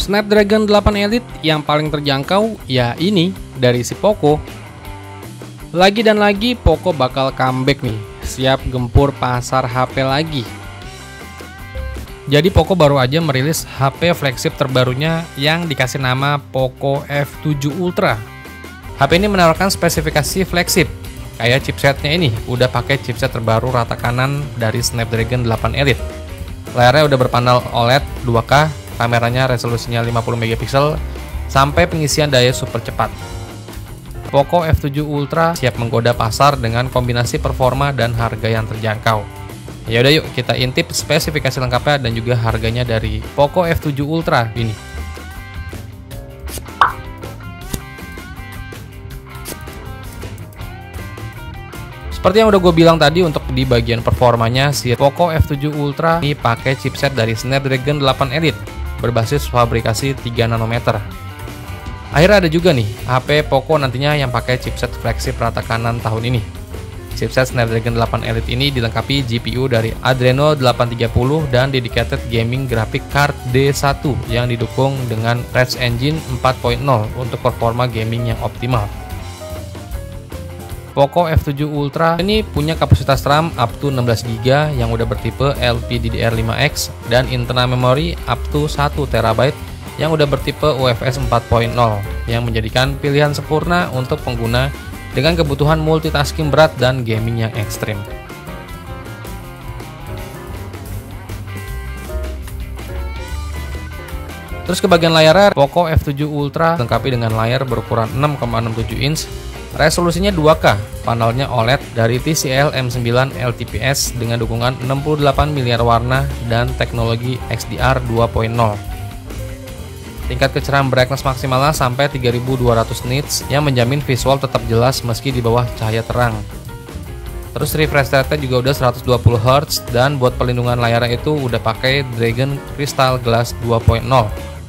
Snapdragon 8 Elite yang paling terjangkau ya ini dari si Poco. Lagi dan lagi Poco bakal comeback nih, siap gempur pasar HP lagi. Jadi Poco baru aja merilis HP flagship terbarunya yang dikasih nama Poco F7 Ultra. HP ini menawarkan spesifikasi flagship, kayak chipsetnya ini udah pakai chipset terbaru rata kanan dari Snapdragon 8 Elite. Layarnya udah berpanel OLED 2K, kameranya resolusinya 50 megapiksel, sampai pengisian daya super cepat. Poco F7 Ultra siap menggoda pasar dengan kombinasi performa dan harga yang terjangkau. Yaudah yuk kita intip spesifikasi lengkapnya dan juga harganya dari Poco F7 Ultra ini. Seperti yang udah gue bilang tadi, untuk di bagian performanya, si Poco F7 Ultra ini pakai chipset dari Snapdragon 8 Elite berbasis fabrikasi 3 nanometer. Akhirnya ada juga nih HP Poco nantinya yang pakai chipset flagship rata kanan tahun ini. Chipset Snapdragon 8 Elite ini dilengkapi GPU dari Adreno 830 dan dedicated gaming graphic card D1 yang didukung dengan Red Engine 4.0 untuk performa gaming yang optimal. Poco F7 Ultra ini punya kapasitas RAM up to 16GB yang udah bertipe LPDDR5X dan internal memory up to 1TB yang udah bertipe UFS 4.0 yang menjadikan pilihan sempurna untuk pengguna dengan kebutuhan multitasking berat dan gaming yang ekstrim. Terus ke bagian layarnya, Poco F7 Ultra dilengkapi dengan layar berukuran 6,67 inch, resolusinya 2K, panelnya OLED dari TCL M9 LTPS dengan dukungan 68 miliar warna dan teknologi XDR 2.0. Tingkat kecerahan brightness maksimalnya sampai 3200 nits yang menjamin visual tetap jelas meski di bawah cahaya terang. Terus refresh rate-nya juga udah 120 Hz dan buat perlindungan layarnya itu udah pakai Dragon Crystal Glass 2.0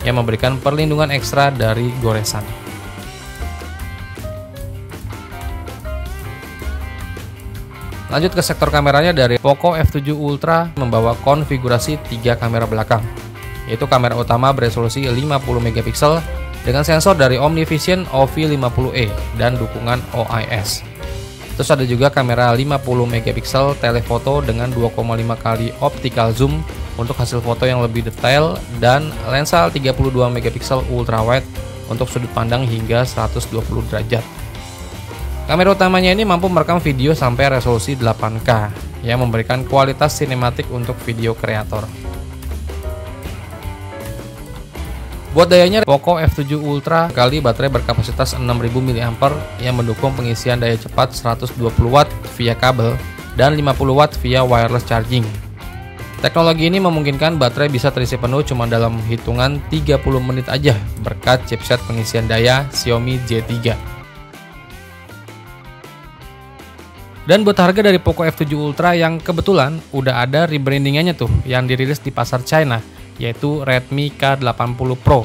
yang memberikan perlindungan ekstra dari goresan. Lanjut ke sektor kameranya, dari Poco F7 Ultra membawa konfigurasi 3 kamera belakang, yaitu kamera utama beresolusi 50 megapiksel dengan sensor dari OmniVision OV50e dan dukungan OIS. Terus ada juga kamera 50 megapiksel telefoto dengan 2,5 kali optical zoom untuk hasil foto yang lebih detail dan lensa 32 megapiksel ultrawide untuk sudut pandang hingga 120 derajat. Kamera utamanya ini mampu merekam video sampai resolusi 8K yang memberikan kualitas sinematik untuk video kreator. Buat dayanya, Poco F7 Ultra kali baterai berkapasitas 6000 mAh yang mendukung pengisian daya cepat 120W via kabel dan 50W via wireless charging. Teknologi ini memungkinkan baterai bisa terisi penuh cuma dalam hitungan 30 menit aja berkat chipset pengisian daya Xiaomi Z3. Dan buat harga dari Poco F7 Ultra yang kebetulan udah ada rebrandingannya tuh yang dirilis di pasar China, yaitu Redmi K80 Pro.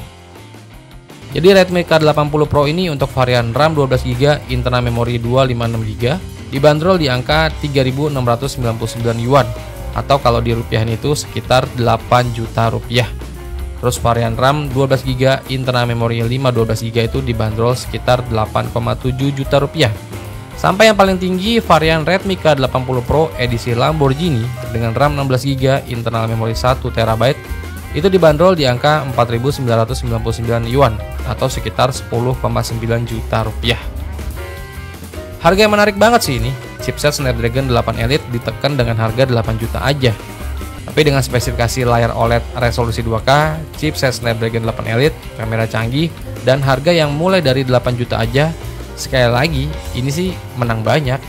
Jadi Redmi K80 Pro ini untuk varian RAM 12GB, internal memori 256GB, dibanderol di angka 3.699 yuan, atau kalau dirupiahin itu sekitar 8 juta rupiah. Terus varian RAM 12GB, internal memori 512GB itu dibanderol sekitar 8,7 juta rupiah. Sampai yang paling tinggi, varian Redmi K80 Pro edisi Lamborghini dengan RAM 16GB, internal memori 1TB itu dibanderol di angka 4.999 yuan atau sekitar 10,9 juta rupiah. Harga yang menarik banget sih ini. Chipset Snapdragon 8 Elite ditekan dengan harga 8 juta aja. Tapi dengan spesifikasi layar OLED resolusi 2K, chipset Snapdragon 8 Elite, kamera canggih, dan harga yang mulai dari 8 juta aja, sekali lagi ini sih menang banyak.